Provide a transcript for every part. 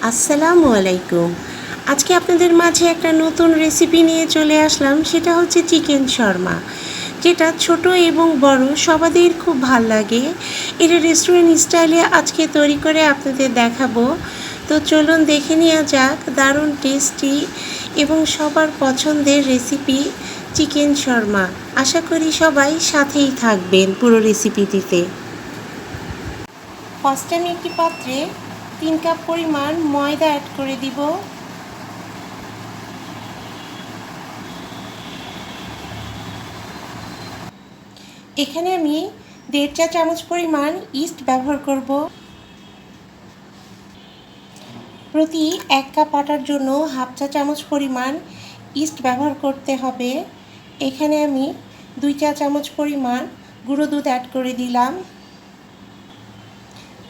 আসসালামু আলাইকুম। আজকে আপনাদের মাঝে একটা নতুন রেসিপি নিয়ে চলে আসলাম, সেটা হচ্ছে চিকেন শর্মা, যেটা ছোট এবং বড় সবাদের খুব ভাল লাগে। এটা রেস্টুরেন্ট স্টাইলে আজকে তৈরি করে আপনাদের দেখাবো। তো চলুন দেখে নেওয়া যাক দারুণ টেস্টি এবং সবার পছন্দের রেসিপি চিকেন শর্মা। আশা করি সবাই সাথেই থাকবেন পুরো রেসিপিটিতে। ফার্স্টে আমি একটি পাত্রে 3 কাপ পরিমাণ ময়দা অ্যাড করে দিব। এখানে আমি 1.5 চা চামচ পরিমাণ ইস্ট ব্যবহার করব। প্রতি 1 কাপ আটার জন্য 1/2 চা চামচ পরিমাণ ইস্ট ব্যবহার করতে হবে। এখানে আমি 2 চা চামচ পরিমাণ গুঁড়ো দুধ অ্যাড করে দিলাম।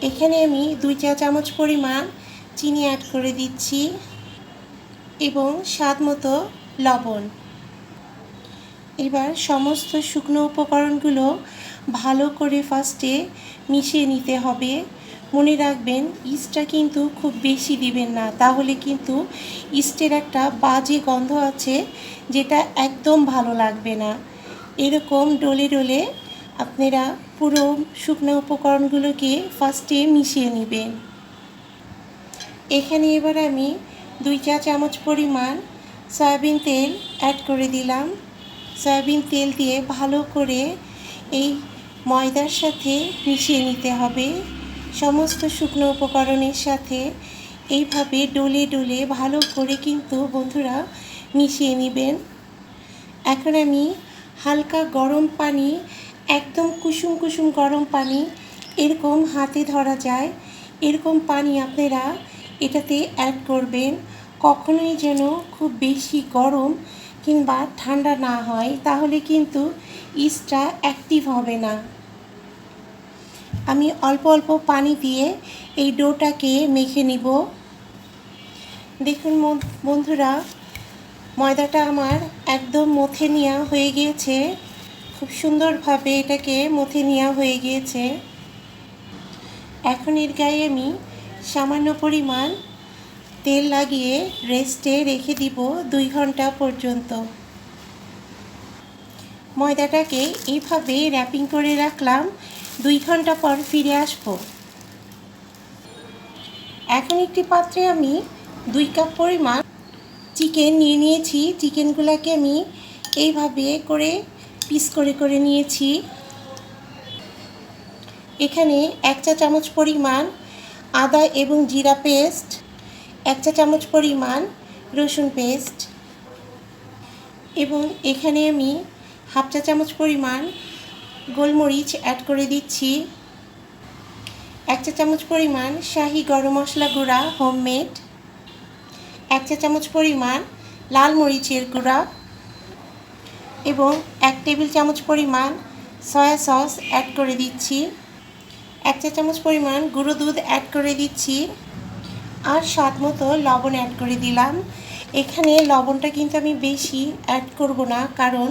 এখানে আমি 2 চা চামচ পরিমাণ চিনি অ্যাড করে দিচ্ছি এবং স্বাদ মতো লবণ। এবার সমস্ত শুকনো উপকরণগুলো ভালো করে ফার্স্টে মিশিয়ে নিতে হবে। মনে রাখবেন, ইস্টটা কিন্তু খুব বেশি দিবেন না, তাহলে কিন্তু ইস্টের একটা বাজে গন্ধ আছে, যেটা একদম ভালো লাগবে না। এরকম ডলে ডলে আপনারা পুরো শুকনো উপকরণগুলোকে ফার্স্টে মিশিয়ে নেবেন। এখানে এবার আমি 2 চা চামচ পরিমাণ সয়াবিন তেল অ্যাড করে দিলাম। সয়াবিন তেল দিয়ে ভালো করে এই ময়দার সাথে মিশিয়ে নিতে হবে। সমস্ত শুকনো উপকরণের সাথে এইভাবে ডলে ডলে ভালো করে কিন্তু বন্ধুরা মিশিয়ে নেবেন। এখন আমি হালকা গরম পানি, একদম কুসুম কুসুম গরম পানি, এরকম হাতে ধরা যায় এরকম পানি আপনারা এটাতে অ্যাড করবেন। কখনোই যেন খুব বেশি গরম কিংবা ঠান্ডা না হয়, তাহলে কিন্তু ইস্টটা অ্যাক্টিভ হবে না। আমি অল্প অল্প পানি দিয়ে এই ডোটাকে মেখে নিব। দেখুন বন্ধুরা, ময়দাটা আমার একদম মথে নেওয়া হয়ে গিয়েছে। খুব সুন্দরভাবে এটাকে মথে নেওয়া হয়ে গিয়েছে। এখন এর গায়ে আমি সামান্য পরিমাণ তেল লাগিয়ে রেস্টে রেখে দিব 2 ঘন্টা পর্যন্ত। ময়দাটাকে এইভাবে র্যাপিং করে রাখলাম। 2 ঘন্টা পর ফিরে আসব। এখন একটি পাত্রে আমি 2 কাপ পরিমাণ চিকেন নিয়ে নিয়েছি। চিকেনগুলোকে আমি এইভাবে করে পিস করে করে নিয়েছি। এখানে 1 চা চামচ পরিমাণ আদা এবং জিরা পেস্ট, 1 চা চামচ পরিমাণ রসুন পেস্ট এবং এখানে আমি 1/2 চা চামচ পরিমাণ গোলমরিচ অ্যাড করে দিচ্ছি। 1 চা চামচ পরিমাণ শাহি গরম মশলা গুঁড়া হোমমেড, 1 চা চামচ পরিমাণ লাল মরিচের গুঁড়া এবং 1 টেবিল চামচ পরিমাণ সয়া সস অ্যাড করে দিচ্ছি। 1 চা চামচ পরিমাণ গুঁড়ো দুধ অ্যাড করে দিচ্ছি আর স্বাদ মতো লবণ অ্যাড করে দিলাম। এখানে লবণটা কিন্তু আমি বেশি অ্যাড করব না, কারণ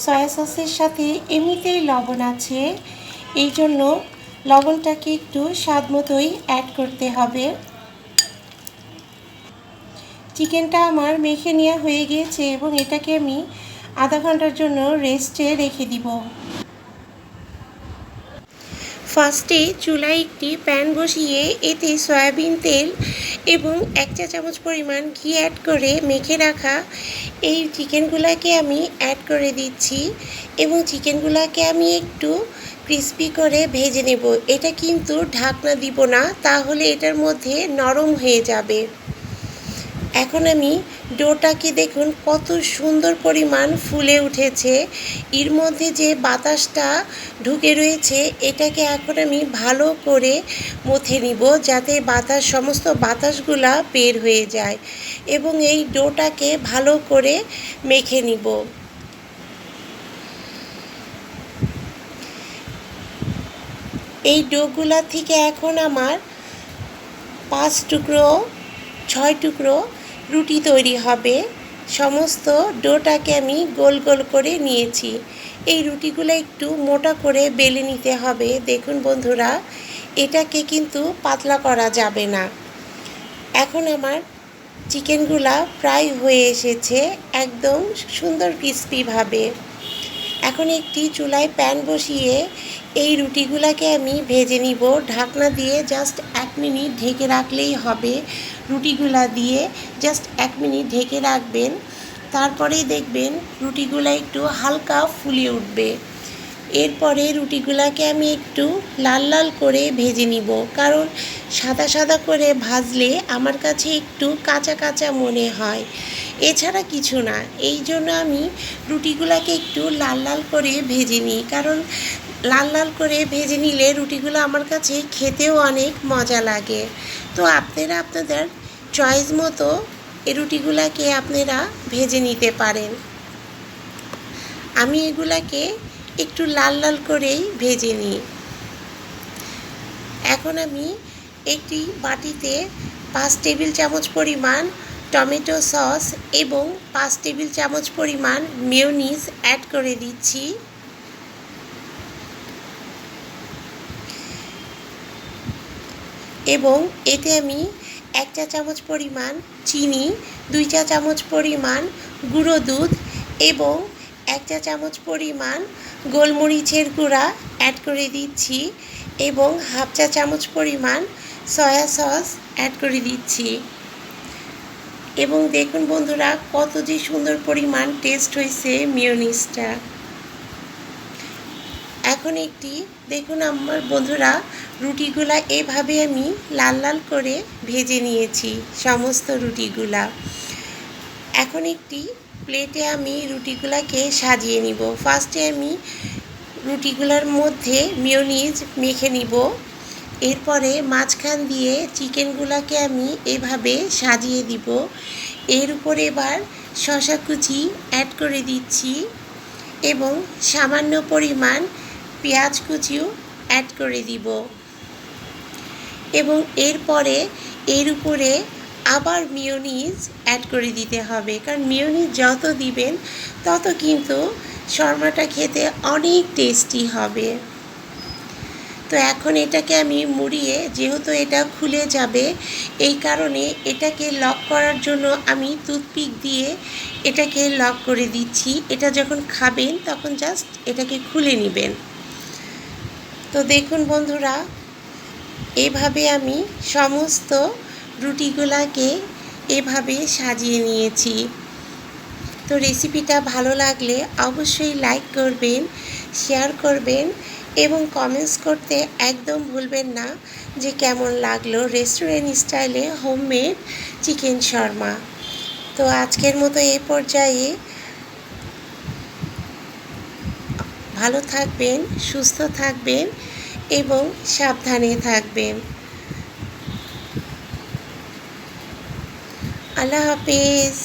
সয়া সসের সাথে এমনিতেই লবণ আছে, এই জন্য লবণটাকে একটু স্বাদ মতোই অ্যাড করতে হবে। চিকেনটা আমার মেখে নেওয়া হয়ে গিয়েছে এবং এটাকে আমি আধা ঘন্টার জন্য রেস্টে রেখে দিব। ফার্স্টে চুলায় একটি প্যান বসিয়ে এতে সয়াবিন তেল এবং 1 চা চামচ পরিমাণ ঘি অ্যাড করে মেখে রাখা এই চিকেনগুলোকে আমি অ্যাড করে দিচ্ছি এবং চিকেনগুলোকে আমি একটু ক্রিস্পি করে ভেজে নেব। এটা কিন্তু ঢাকনা দিব না, তাহলে এটার মধ্যে নরম হয়ে যাবে। এখন আমি ডোটাকে দেখুন কত সুন্দর পরিমাণ ফুলে উঠেছে। এর মধ্যে যে বাতাসটা ঢুকে রয়েছে, এটাকে এখন আমি ভালো করে মথে নিব, যাতে সমস্ত বাতাসগুলা বের হয়ে যায় এবং এই ডোটাকে ভালো করে মেখে নিব। এই ডোগুলা থেকে এখন আমার 5 টুকরো 6 টুকরো রুটি তৈরি হবে। সমস্ত ডোটাকে আমি গোল গোল করে নিয়েছি। এই রুটিগুলো একটু মোটা করে বেলে নিতে হবে। দেখুন বন্ধুরা, এটাকে কিন্তু পাতলা করা যাবে না। এখন আমার চিকেনগুলা প্রায় হয়ে এসেছে একদম সুন্দর ক্রিস্পিভাবে। এখন একটি চুলায় প্যান বসিয়ে এই রুটিগুলাকে আমি ভেজে নিব। ঢাকনা দিয়ে জাস্ট 1 মিনিট ঢেকে রাখলেই হবে। রুটিগুলা দিয়ে জাস্ট 1 মিনিট ঢেকে রাখবেন, তারপরেই দেখবেন রুটিগুলা একটু হালকা ফুলে উঠবে। এরপরে রুটিগুলাকে আমি একটু লাল লাল করে ভেজে নিব, কারণ সাদা সাদা করে ভাজলে আমার কাছে একটু কাঁচা কাঁচা মনে হয়, এছাড়া কিছু না। এই জন্য আমি রুটিগুলাকে একটু লাল লাল করে ভেজে নিই, কারণ লাল লাল করে ভেজে নিলে রুটিগুলো আমার কাছে খেতেও অনেক মজা লাগে। তো আপনারা আপনাদের চয়েস মতো এই রুটিগুলাকে আপনারা ভেজে নিতে পারেন। আমি এগুলাকে একটু লাল লাল করেই ভেজে নিই। এখন আমি একটি বাটিতে 5 টেবিল চামচ পরিমাণ টমেটো সস এবং 5 টেবিল চামচ পরিমাণ মেয়োনিজ অ্যাড করে দিচ্ছি। এবং এতে আমি 1 চা চামচ পরিমাণ চিনি, 2 চা চামচ পরিমাণ গুঁড়ো দুধ এবং 1 চা চামচ পরিমাণ গোলমরিচের গুঁড়া অ্যাড করে দিচ্ছি এবং 1/2 চা চামচ পরিমাণ সয়া সস অ্যাড করে দিচ্ছি। এবং দেখুন বন্ধুরা, কত যে সুন্দর পরিমাণ টেস্ট হয়েছে মেয়োনিজটা। এখন একটি দেখুন আমার বন্ধুরা, রুটিগুলা এভাবে আমি লাল লাল করে ভেজে নিয়েছি সমস্ত রুটিগুলা। এখন একটি প্লেটে আমি রুটিগুলাকে সাজিয়ে নিব। ফার্স্টে আমি রুটিগুলার মধ্যে মেয়োনিজ মেখে নিব, এরপরে মাঝখান দিয়ে চিকেনগুলাকে আমি এভাবে সাজিয়ে দিব। এর উপরে এবার শসা কুচি অ্যাড করে দিচ্ছি এবং সামান্য পরিমাণ পেঁয়াজ কুচিও অ্যাড করে দিব এবং এরপরে এর উপরে আবার মেয়োনিজ অ্যাড করে দিতে হবে, কারণ মেয়োনিজ যত দিবেন তত কিন্তু শর্মাটা খেতে অনেক টেস্টি হবে। তো এখন এটাকে আমি মুড়িয়ে, যেহেতু এটা খুলে যাবে এই কারণে এটাকে লক করার জন্য আমি টুথপিক দিয়ে এটাকে লক করে দিচ্ছি। এটা যখন খাবেন তখন জাস্ট এটাকে খুলে নেবেন। তো দেখুন বন্ধুরা, এভাবে আমি সমস্ত রুটিগুলাকে এভাবে সাজিয়ে নিয়েছি। তো রেসিপিটা ভালো লাগলে অবশ্যই লাইক করবেন, শেয়ার করবেন এবং কমেন্টস করতে একদম ভুলবেন না যে কেমন লাগলো রেস্টুরেন্ট স্টাইলে হোমমেড চিকেন শর্মা। তো আজকের মতো এই পর্যায়ে ভালো থাকবেন, সুস্থ থাকবেন এবং সাবধানে থাকবেন। আল্লাহ হাফেজ।